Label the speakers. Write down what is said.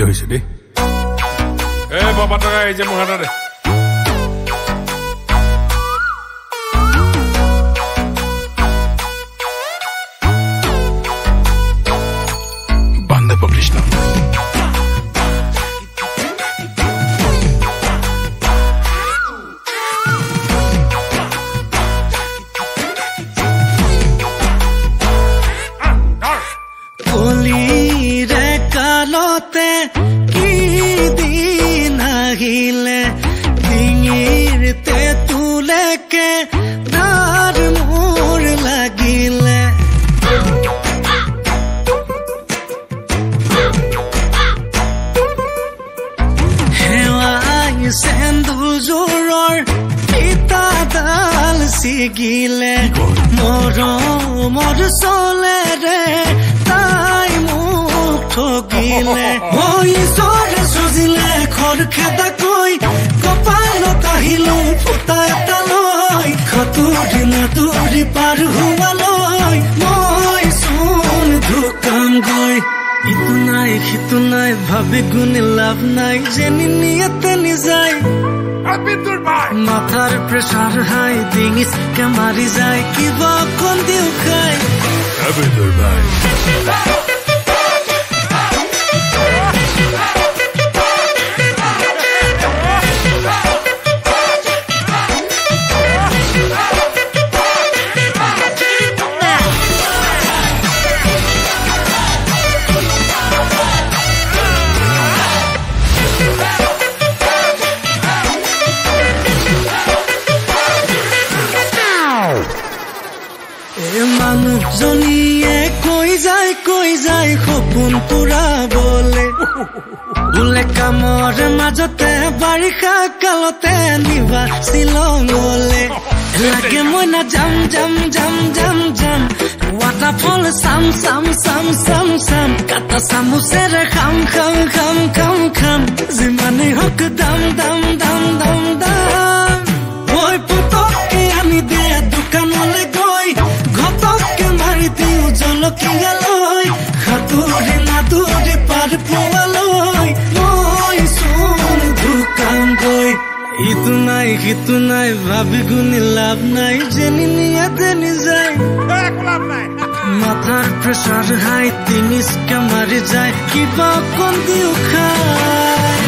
Speaker 1: হৈছে দেই বাবা টকা এই যে মোৰ হাততে বান্ধৱ কৃষ্ণ
Speaker 2: গিলে মৰমৰ চলেৰে তাই মোক ঠগিলে ঈশ্বৰে সজিলে খৰখেদাকৈ কপালত আহিলো ফুটা এটা লৈ খতুৰি নাতুৰি পাৰ হোৱালৈ মই চোন ঢুকাম গৈ ইটো নাই সিটো নাই ভাবি গুণি লাভ নাই যেনি নিয়তে নিযায় মাথার প্রেসার হাই ডিঙিচকে মারি যায় কিবা কোন দিও খাই তোর ভাই মানুহজনীয়ে কৈ যায় সপোন পুৰা বলে বোলে কামৰ মাজতে বাৰিষা কালতে নিবা শ্বিলঙলে লাগে মই না যাম ৱাটাৰফল চাম কাটা চামুচেৰে খাম যিমানেই হওক দাম মই পুতককে আনি দে দোকানলে গৈ ঘটককে মাৰি দিওঁ জলকীয়ালৈ সাঁতুৰি নাতুৰি পাৰ পোৱালৈ মই চোন ঢুকাম গৈ ইটো নাই সিটো নাই ভাবি গুণি লাভ নাই যেনি নিয়াতে নিযায় মাথাৰ প্ৰেছাৰ হাই ডিঙিচকে মাৰি যায় কিবা অকণ দিও খায়